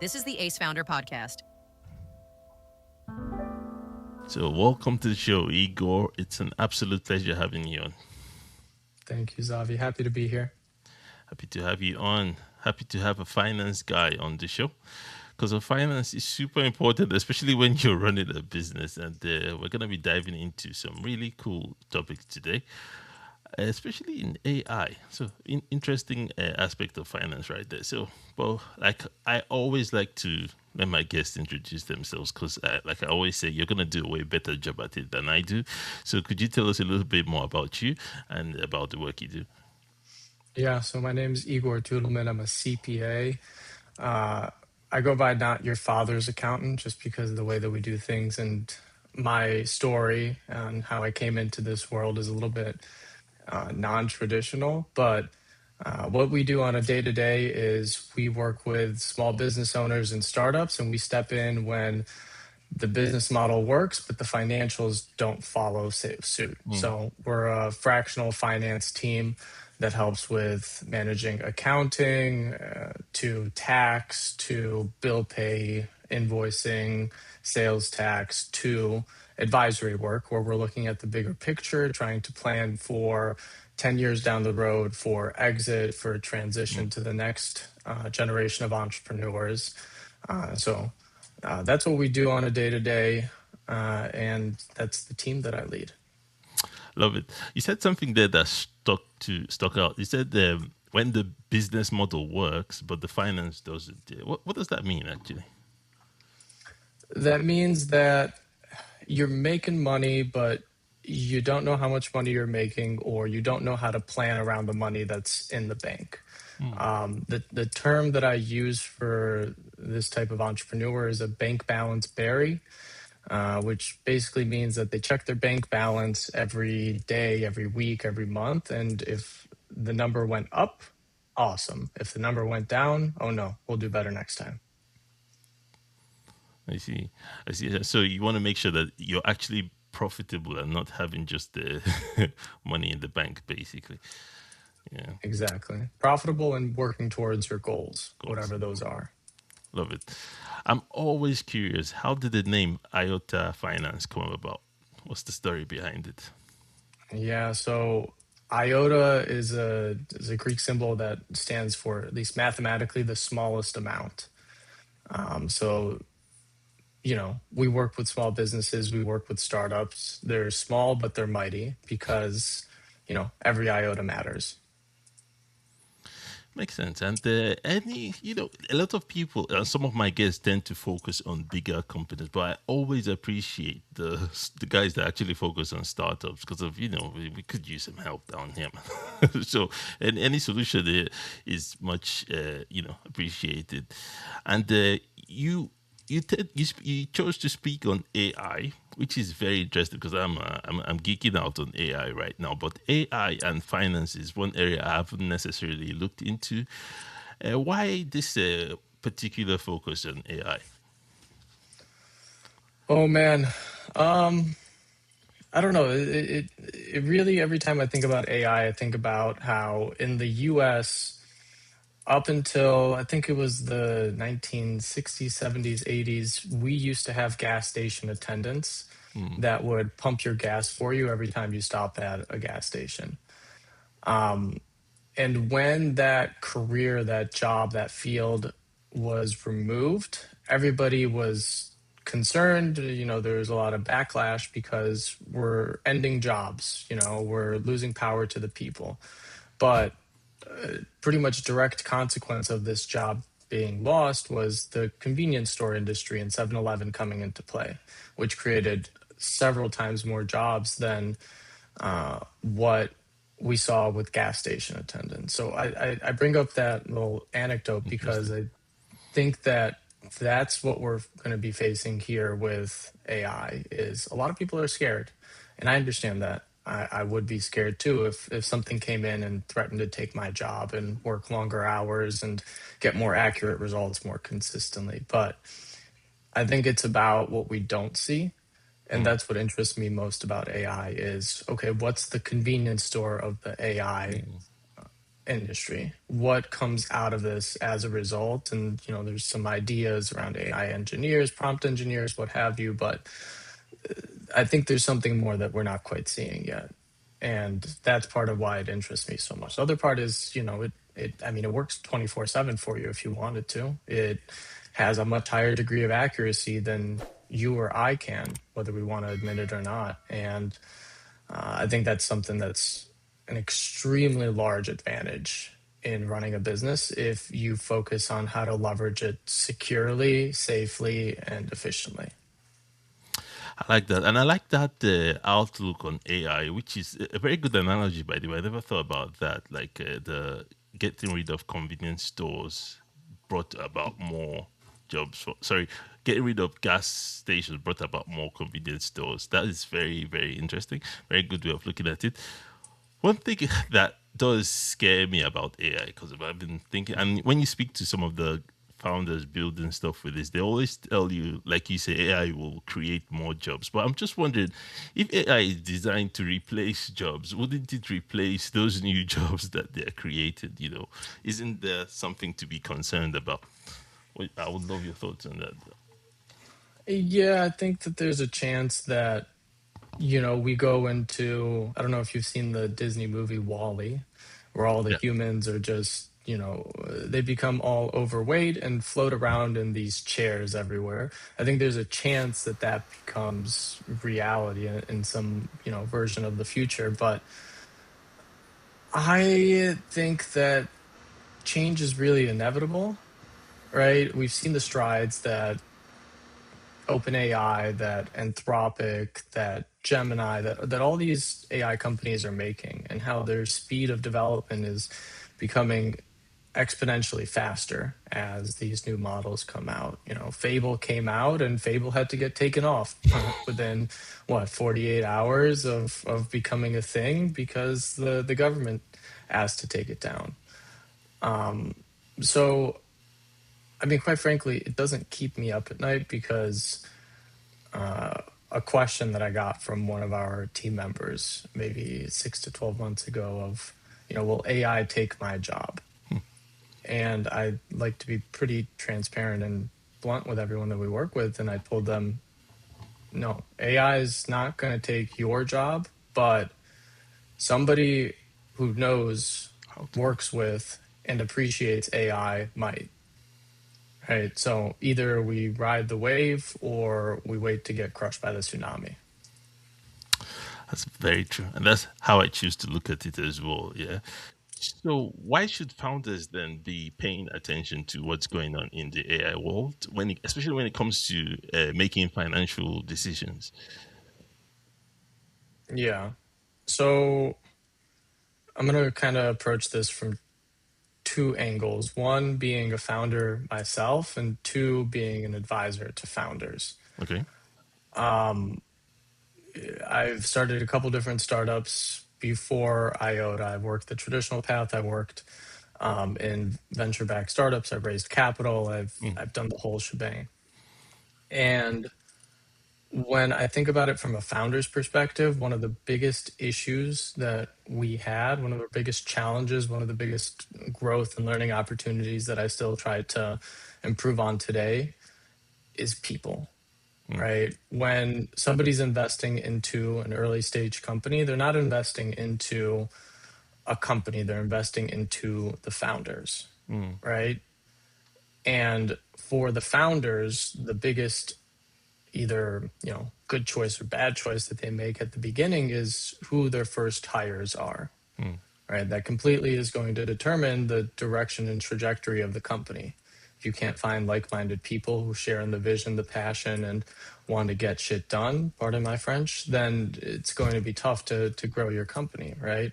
This is the Ace Founder Podcast. So welcome to the show, Igor. It's an absolute pleasure having you on. Thank you, Zavi. Happy to be here. Happy to have you on. Happy to have a finance guy on the show, because finance is super important, especially when you're running a business. And we're going to be diving into some really cool topics today, especially in AI. So interesting aspect of finance right there. So, well, like I always like to let my guests introduce themselves, because like I always say, you're going to do a way better job at it than I do. So could you tell us a little bit more about you and about the work you do? Yeah, so my name is Igor Tutelman. I'm a CPA. I go by not your father's accountant just because of the way that we do things. And my story and how I came into this world is a little bit non-traditional. But what we do on a day-to-day is we work with small business owners and startups, and we step in when the business model works, but the financials don't follow suit. So we're a fractional finance team that helps with managing accounting, to tax, to bill pay, invoicing, sales tax, to advisory work, where we're looking at the bigger picture, trying to plan for 10 years down the road, for exit, for transition to the next generation of entrepreneurs. So that's what we do on a day-to-day, and that's the team that I lead. Love it. You said something there that stuck out. You said when the business model works, but the finance doesn't. What does that mean, actually? That means that you're making money, but you don't know how much money you're making, or you don't know how to plan around the money that's in the bank. The term that I use for this type of entrepreneur is a bank balance berry, which basically means that they check their bank balance every day, every week, every month. And if the number went up, awesome. If the number went down, oh no, we'll do better next time. I see. So you want to make sure that you're actually profitable and not having just the money in the bank, basically. Yeah. Exactly. Profitable and working towards your goals, whatever those are. Love it. I'm always curious, how did the name IOTA Finance come about? What's the story behind it? Yeah, so IOTA is a Greek symbol that stands for, at least mathematically, the smallest amount. So, we work with small businesses, we work with startups. They're small, but they're mighty because, every iota matters. Makes sense. And a lot of people, some of my guests tend to focus on bigger companies, but I always appreciate the guys that actually focus on startups, because of, we could use some help down here. So, and any solution there is much, appreciated. And you chose to speak on AI, which is very interesting, because I'm geeking out on AI right now. But AI and finance is one area I haven't necessarily looked into. Why this particular focus on AI? Oh man, I don't know. It really, every time I think about AI, I think about how in the U.S. up until I think it was the 1960s, 70s, 80s, we used to have gas station attendants that would pump your gas for you every time you stop at a gas station. And when that career, that job, that field was removed, everybody was concerned. There was a lot of backlash because we're ending jobs, we're losing power to the people. But pretty much direct consequence of this job being lost was the convenience store industry and 7-Eleven coming into play, which created several times more jobs than what we saw with gas station attendants. So I bring up that little anecdote because I think that that's what we're going to be facing here with AI. Is a lot of people are scared, and I understand that. I would be scared too if something came in and threatened to take my job and work longer hours and get more accurate results more consistently. But I think it's about what we don't see. And that's what interests me most about AI is, okay, what's the convenience store of the AI industry. What comes out of this as a result? And there's some ideas around AI engineers, prompt engineers, what have you, but I think there's something more that we're not quite seeing yet. And that's part of why it interests me so much. The other part is, it works 24/7 for you if you wanted to. It has a much higher degree of accuracy than you or I can, whether we want to admit it or not. And I think that's something that's an extremely large advantage in running a business if you focus on how to leverage it securely, safely, and efficiently. I like that, and I like that outlook on AI, which is a very good analogy, by the way. I never thought about that. Like the getting rid of convenience stores brought about more jobs. Sorry, getting rid of gas stations brought about more convenience stores. That is very, very interesting. Very good way of looking at it. One thing that does scare me about AI, because I've been thinking, and when you speak to some of the founders building stuff with this, they always tell you, like you say, AI will create more jobs. But I'm just wondering, if AI is designed to replace jobs, wouldn't it replace those new jobs that they're created? Isn't there something to be concerned about? I would love your thoughts on that. Yeah, I think that there's a chance that, we go into, I don't know if you've seen the Disney movie Wall-E, where all the Yeah. humans are just, they become all overweight and float around in these chairs everywhere. I think there's a chance that that becomes reality in some, version of the future. But I think that change is really inevitable, right? We've seen the strides that OpenAI, that Anthropic, that Gemini, that all these AI companies are making, and how their speed of development is becoming exponentially faster as these new models come out. Fable came out and Fable had to get taken off within 48 hours of becoming a thing because the government asked to take it down. So I mean, quite frankly, it doesn't keep me up at night because a question that I got from one of our team members maybe 6 to 12 months ago of, will AI take my job? And I like to be pretty transparent and blunt with everyone that we work with. And I told them, no, AI is not going to take your job, but somebody who knows, How to? works with, and appreciates AI might. Right. So either we ride the wave or we wait to get crushed by the tsunami. That's very true. And that's how I choose to look at it as well. Yeah. So, why should founders then be paying attention to what's going on in the AI world, especially when it comes to making financial decisions? Yeah. So I'm going to kind of approach this from two angles. One being a founder myself, and two being an advisor to founders. Okay. I've started a couple different startups before IOTA. I've worked the traditional path. I worked in venture-backed startups. I've raised capital. Mm, I've done the whole shebang. And when I think about it from a founder's perspective, one of the biggest issues that we had, one of the biggest challenges, one of the biggest growth and learning opportunities that I still try to improve on today is people, mm, right? When somebody's investing into an early stage company, they're not investing into a company, they're investing into the founders, mm, right? And for the founders, the biggest either good choice or bad choice that they make at the beginning is who their first hires are, mm, right? That completely is going to determine the direction and trajectory of the company. If you can't find like-minded people who share in the vision, the passion, and want to get shit done, pardon my French, then it's going to be tough to grow your company, right?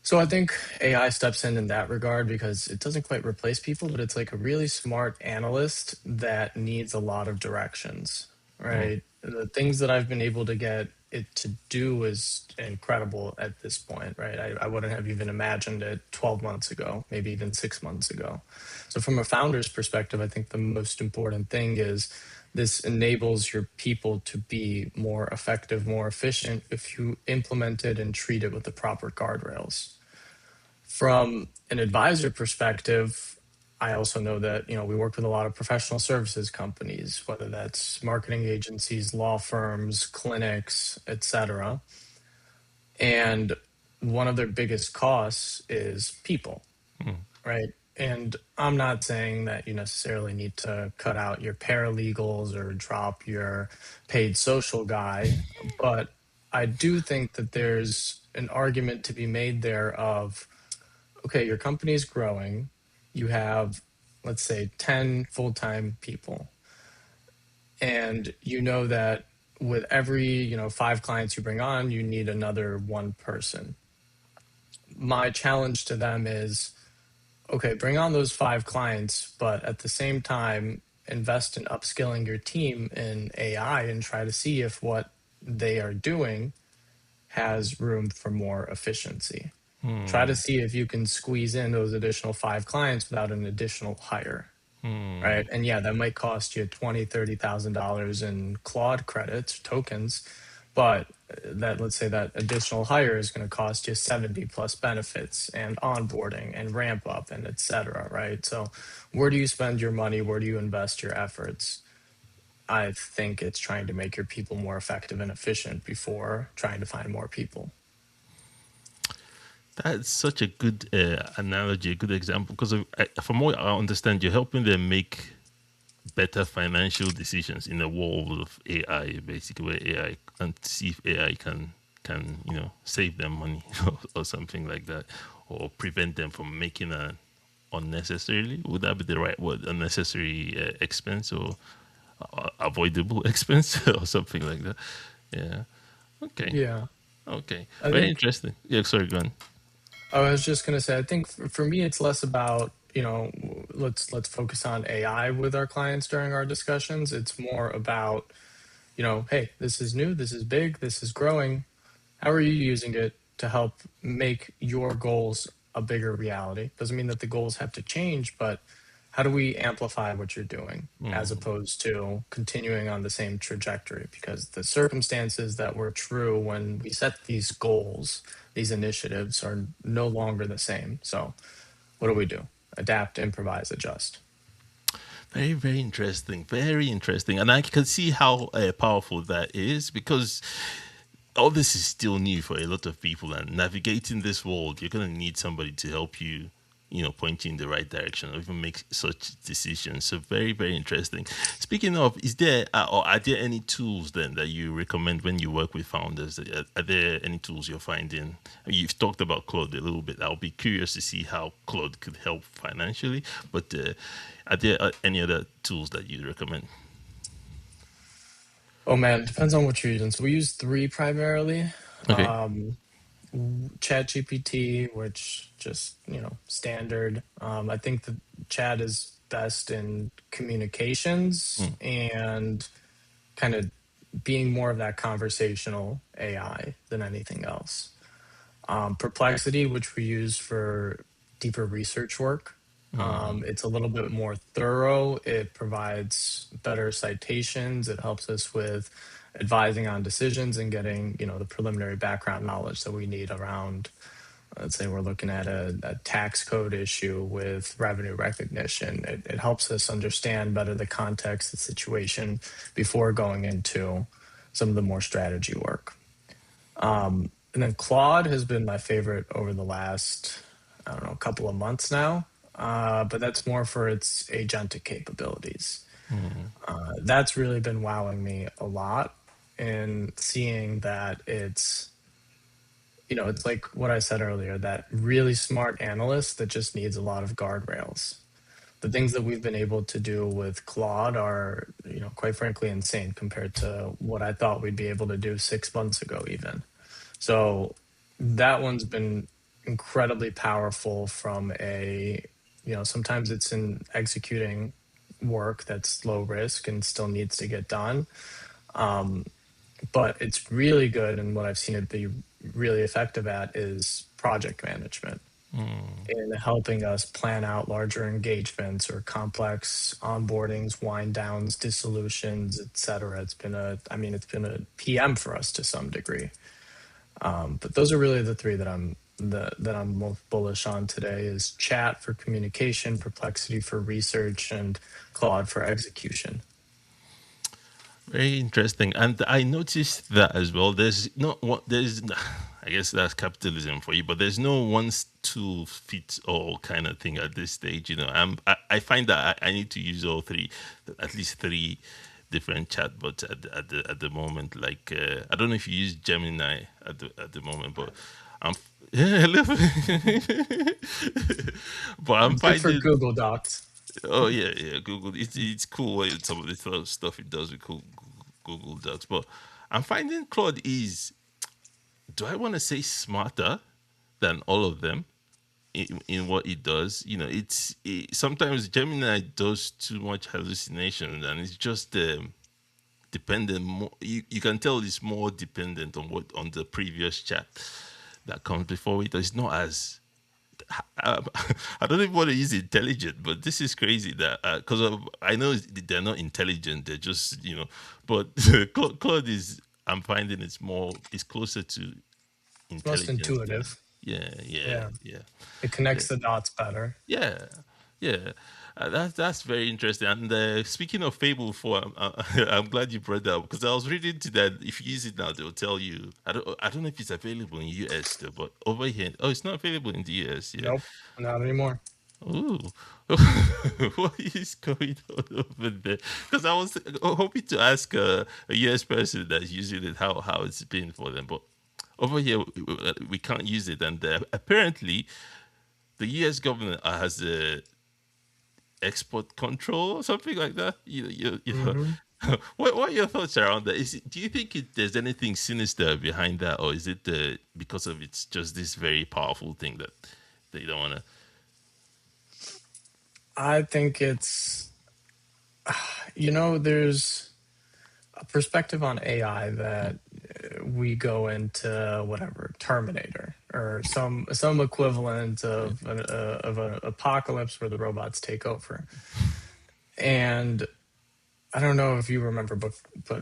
So I think AI steps in that regard because it doesn't quite replace people, but it's like a really smart analyst that needs a lot of directions, mm. right? The things that I've been able to get it to do is incredible at this point, right? I wouldn't have even imagined it 12 months ago, maybe even 6 months ago. So from a founder's perspective, I think the most important thing is this enables your people to be more effective, more efficient if you implement it and treat it with the proper guardrails. From an advisor perspective, I also know that, we work with a lot of professional services companies, whether that's marketing agencies, law firms, clinics, etc. And one of their biggest costs is people, Mm. right? And I'm not saying that you necessarily need to cut out your paralegals or drop your paid social guy, but I do think that there's an argument to be made there of, okay, your company is growing. You have, let's say, 10 full-time people. And you know that with every, 5 clients you bring on, you need another one person. My challenge to them is, okay, bring on those 5 clients, but at the same time, invest in upskilling your team in AI and try to see if what they are doing has room for more efficiency. Try to Mm. see if you can squeeze in those additional 5 clients without an additional hire, Mm. right? And yeah, that might cost you $20,000, $30,000 in Claude credits, tokens, but that, let's say that additional hire is going to cost you 70 plus benefits and onboarding and ramp up and et cetera, right? So where do you spend your money? Where do you invest your efforts? I think it's trying to make your people more effective and efficient before trying to find more people. That's such a good analogy, a good example. Because from what I understand, you're helping them make better financial decisions in a world of AI, basically, where AI and see if AI can save them money or something like that, or prevent them from making a unnecessarily, would that be the right word, unnecessary expense, or avoidable expense or something like that. Yeah. Okay. Yeah. Okay. I Very think interesting. Yeah. Sorry. Go on. I was just going to say, I think for me, it's less about, let's focus on AI with our clients during our discussions. It's more about, hey, this is new, this is big, this is growing. How are you using it to help make your goals a bigger reality? Doesn't mean that the goals have to change, but how do we amplify what you're doing as Mm. opposed to continuing on the same trajectory? Because the circumstances that were true when we set these goals, these initiatives are no longer the same. So, what do we do? Adapt, improvise, adjust. Very, very interesting. Very interesting. And I can see how powerful that is because all this is still new for a lot of people. And navigating this world, you're going to need somebody to help you, point you in the right direction or even make such decisions. So, very, very interesting. Speaking of, is there or are there any tools then that you recommend when you work with founders? Are there any tools you're finding? I mean, you've talked about Claude a little bit. I'll be curious to see how Claude could help financially. But are there any other tools that you recommend? Oh man, depends on what you're using. So we use three primarily. Okay. Um, ChatGPT, which just, standard. I think that chat is best in communications Mm. and kind of being more of that conversational AI than anything else. Perplexity, which we use for deeper research work. Mm. It's a little bit more thorough. It provides better citations. It helps us with advising on decisions and getting, the preliminary background knowledge that we need around, let's say we're looking at a tax code issue with revenue recognition. It helps us understand better the context, the situation before going into some of the more strategy work. And then Claude has been my favorite over the last, I don't know, couple of months now. But that's more for its agentic capabilities. Mm. That's really been wowing me a lot in seeing that it's like what I said earlier, that really smart analyst that just needs a lot of guardrails. The things that we've been able to do with Claude are, quite frankly, insane compared to what I thought we'd be able to do 6 months ago, even. So that one's been incredibly powerful from sometimes it's in executing work that's low risk and still needs to get done. Um, but it's really good. And what I've seen it be really effective at is project management Mm. in helping us plan out larger engagements or complex onboardings, wind downs, dissolutions, et cetera. It's been a PM for us to some degree. But those are really the three that I'm that I'm most bullish on today is chat for communication, perplexity for research, and Claude for execution. Very interesting. And I noticed that as well. There's no what there's I guess that's capitalism for you, but there's no one tool fits all kind of thing at this stage. I find that I need to use all three, at least three different chatbots at the moment. Like I don't know if you use Gemini at the moment, but I'm yeah, a little bit. But I'm It's good for finding Google Docs. oh yeah, Google. It's cool what some of the stuff it does with Google Docs, but I'm finding Claude is. Do I want to say smarter than all of them in what it does? Sometimes Gemini does too much hallucination, and it's just dependent. More, you can tell it's more dependent on the previous chat that comes before it. It's not as um, I don't even want to use intelligent, but this is crazy that because I know they're not intelligent, they're just but Claude is. I'm finding it's closer to It's most intelligence than intuitive. yeah, yeah, Yeah, yeah, it yeah, connects the dots better. yeah, yeah. That's very interesting. And speaking of Fable 4, I'm glad you brought that up because I was reading to that if you use it now, they'll tell you. I don't know if it's available in US still, but over here, oh, it's not available in the US. Yeah. Nope, not anymore. Ooh, what is going on over there? Because I was hoping to ask a US person that's using it how it's been for them, but over here we can't use it, and apparently the US government has a export control or something like that. Hmm. What are your thoughts around that? Do you think there's anything sinister behind that, or is it because of it's just this very powerful thing that they don't want to? I think it's, there's a perspective on AI that we go into whatever Terminator or some equivalent of an apocalypse where the robots take over. And I don't know if you remember, but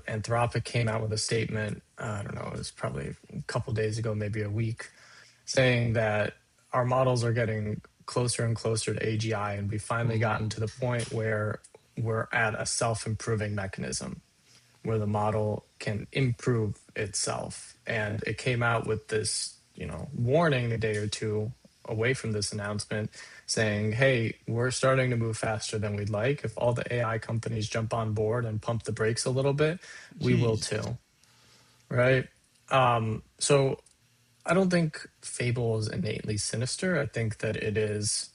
Anthropic came out with a statement. I don't know, it was probably a couple days ago, maybe a week, saying that our models are getting closer and closer to AGI, and we finally gotten to the point where we're at a self-improving mechanism where the model can improve itself. And it came out with this, warning a day or two away from this announcement saying, hey, we're starting to move faster than we'd like. If all the AI companies jump on board and pump the brakes a little bit, we will Jeez. too. Right. So I don't think Fable is innately sinister. I think that it is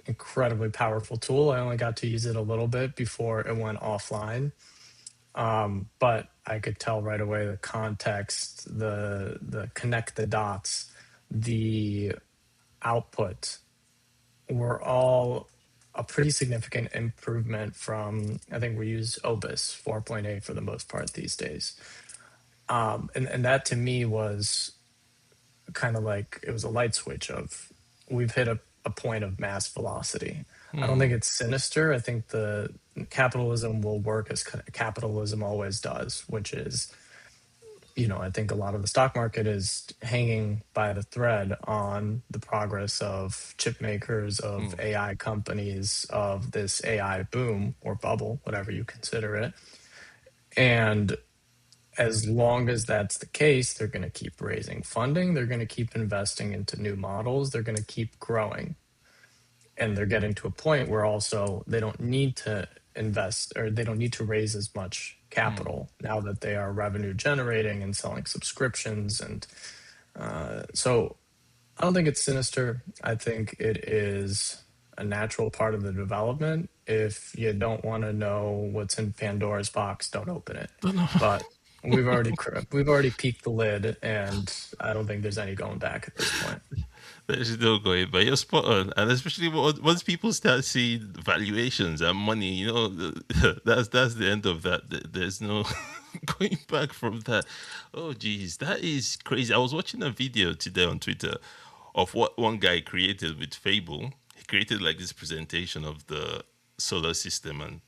incredibly powerful tool. I only got to use it a little bit before it went offline. But I could tell right away the context, the connect the dots, the output were all a pretty significant improvement from, I think we use Obis 4.8 for the most part these days. And that to me was kind of like it was a light switch of we've hit a point of mass velocity. I don't think Hmm. it's sinister. I think the capitalism will work as capitalism always does, which is, I think a lot of the stock market is hanging by the thread on the progress of chip makers, of Hmm. AI companies, of this AI boom or bubble, whatever you consider it. And as long as that's the case, they're going to keep raising funding. They're going to keep investing into new models. They're going to keep growing. And they're getting to a point where also they don't need to invest or they don't need to raise as much Hmm. capital now that they are revenue generating and selling subscriptions. And so I don't think it's sinister. I think it is a natural part of the development. If you don't want to know what's in Pandora's box, don't open it. Don't know. But we've already peaked the lid, and I don't think there's any going back at this point. There's no going, but you're spot on. And especially once people start seeing valuations and money, that's the end of that. There's no going back from that. Oh, geez, that is crazy. I was watching a video today on Twitter of what one guy created with Fable. He created like this presentation of the solar system, and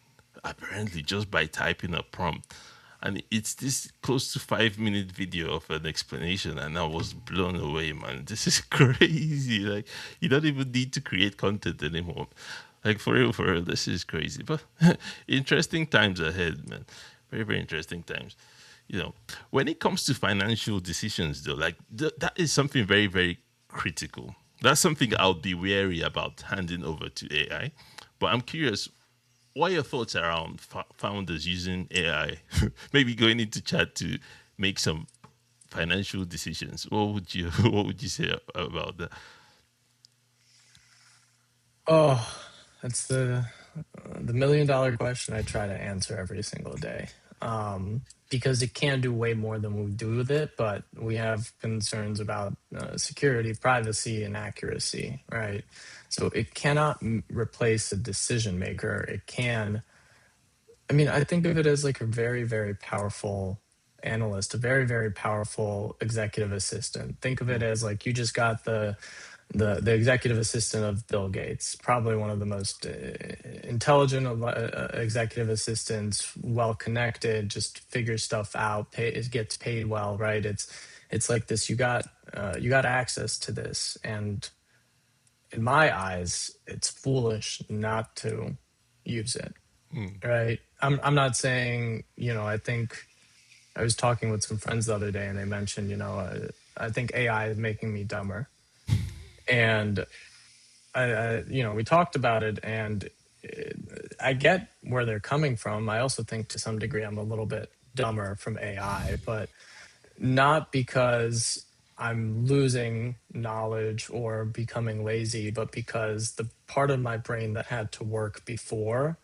apparently just by typing a prompt, and it's this close to 5 minute video of an explanation, and I was blown away, man. This is crazy. Like, you don't even need to create content anymore. Like, for real, this is crazy. But interesting times ahead, man. Very, very interesting times. When it comes to financial decisions, though, like that is something very, very critical. That's something I'll be wary about handing over to AI. But I'm curious, what are your thoughts around founders using AI? Maybe going into chat to make some financial decisions. What would you say about that? Oh, that's the $1 million question I try to answer every single day. Because it can do way more than we do with it, but we have concerns about security, privacy, and accuracy, right? So it cannot replace a decision maker. It can, I mean, I think of it as like a very, very powerful analyst, a very, very powerful executive assistant. Think of it as like you just got the executive assistant of Bill Gates, probably one of the most intelligent executive assistants, well connected, just figures stuff out, it gets paid well, right? It's like this. You got access to this, and in my eyes, it's foolish not to use it, Mm. right? I'm not saying, I think I was talking with some friends the other day, and they mentioned, I think AI is making me dumber, and we talked about it, and uh, I get where they're coming from. I also think to some degree I'm a little bit dumber from AI, but not because I'm losing knowledge or becoming lazy, but because the part of my brain that had to work before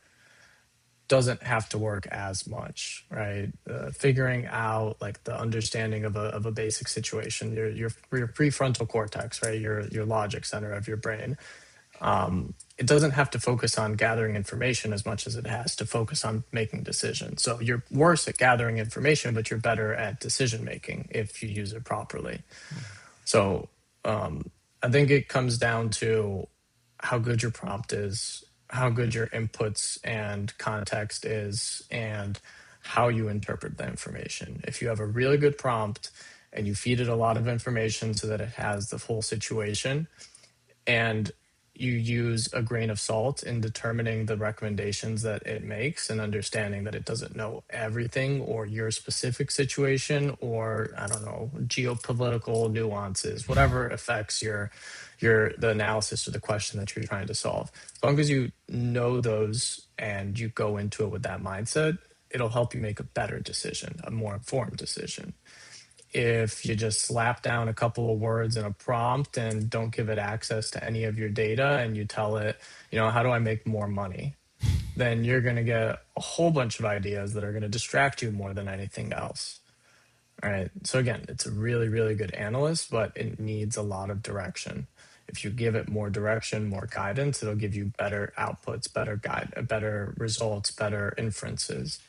doesn't have to work as much, right? Figuring out like the understanding of a basic situation, your prefrontal cortex, right? Your logic center of your brain, it doesn't have to focus on gathering information as much as it has to focus on making decisions. So you're worse at gathering information, but you're better at decision making if you use it properly. So I think it comes down to how good your prompt is, how good your inputs and context is, and how you interpret the information. If you have a really good prompt and you feed it a lot of information so that it has the full situation, and you use a grain of salt in determining the recommendations that it makes and understanding that it doesn't know everything or your specific situation or I don't know geopolitical nuances, whatever affects your the analysis or the question that you're trying to solve. As long as you know those and you go into it with that mindset, it'll help you make a better decision, a more informed decision. If you just slap down a couple of words in a prompt and don't give it access to any of your data and you tell it, how do I make more money? Then you're going to get a whole bunch of ideas that are going to distract you more than anything else. All right. So again, it's a really, really good analyst, but it needs a lot of direction. If you give it more direction, more guidance, it'll give you better outputs, better results, better inferences.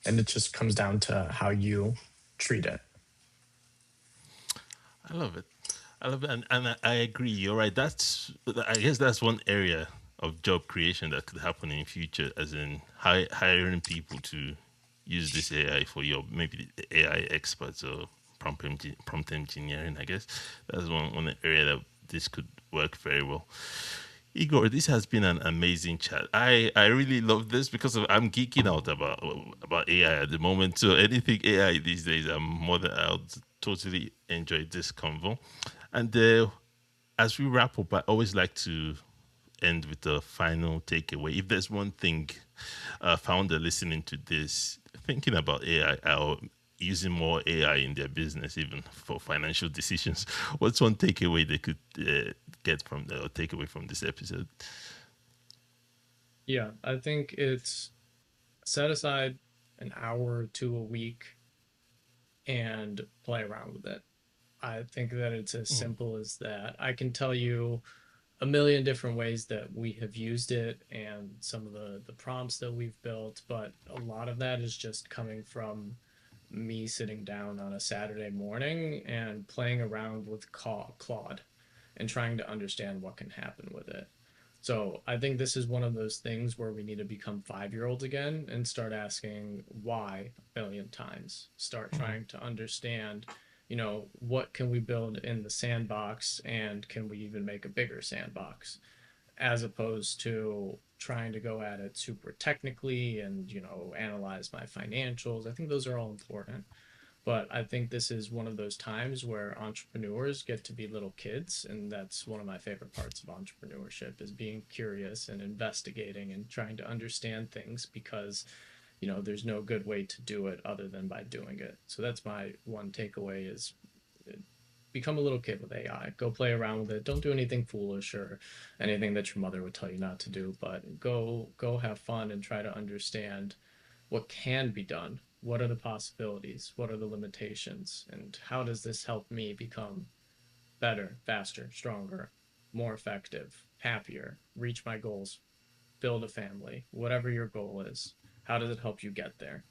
And it just comes down to how you treat it. I love it. I love it, and I agree. You're right. I guess that's one area of job creation that could happen in future, as in hiring people to use this AI for your maybe AI experts or prompt engineering. I guess that's one area that this could work very well. Igor, this has been an amazing chat. I really love this because I'm geeking out about AI at the moment. So anything AI these days, I'm more than I'll totally enjoy this convo. And as we wrap up, I always like to end with a final takeaway. If there's one thing founder listening to this, thinking about AI or using more AI in their business, even for financial decisions, what's one takeaway they could get from the or take away from this episode? Yeah, I think it's set aside an hour or two a week and play around with it. I think that it's as Mm. simple as that. I can tell you a million different ways that we have used it and some of the prompts that we've built, but a lot of that is just coming from me sitting down on a Saturday morning and playing around with Claude and trying to understand what can happen with it. So I think this is one of those things where we need to become 5 year olds again and start asking why a billion times. Start trying to understand, what can we build in the sandbox and can we even make a bigger sandbox, as opposed to trying to go at it super technically and, analyze my financials. I think those are all important. But I think this is one of those times where entrepreneurs get to be little kids, and that's one of my favorite parts of entrepreneurship is being curious and investigating and trying to understand things because there's no good way to do it other than by doing it. So that's my one takeaway is become a little kid with AI. Go play around with it. Don't do anything foolish or anything that your mother would tell you not to do, but go have fun and try to understand what can be done. What are the possibilities? What are the limitations? And how does this help me become better, faster, stronger, more effective, happier, reach my goals, build a family, whatever your goal is? How does it help you get there?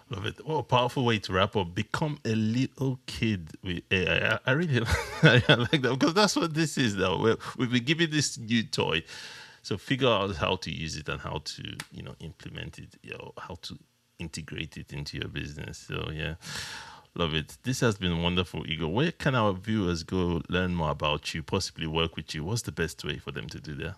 Love it. What a powerful way to wrap up. Become a little kid with AI. I really I like that because that's what this is now. We've been given this new toy. So figure out how to use it and how to, implement it, how to integrate it into your business. So yeah, love it. This has been wonderful, Igor. Where can our viewers go learn more about you, possibly work with you? What's the best way for them to do that?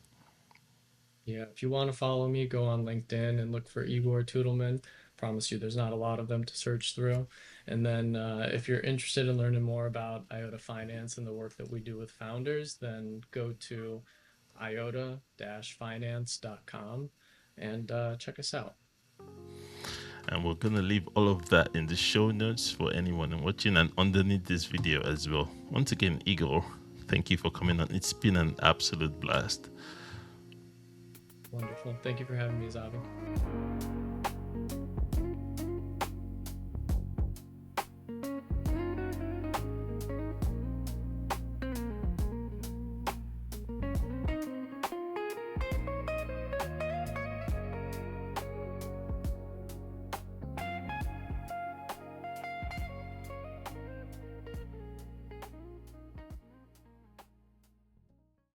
Yeah, if you want to follow me, go on LinkedIn and look for Igor Tutelman. Promise you, there's not a lot of them to search through. And then, if you're interested in learning more about IOTA Finance and the work that we do with founders, then go to iota-finance.com and check us out. And we're going to leave all of that in the show notes for anyone watching and underneath this video as well. Once again, Igor, thank you for coming on. It's been an absolute blast. Wonderful. Thank you for having me, Zavi.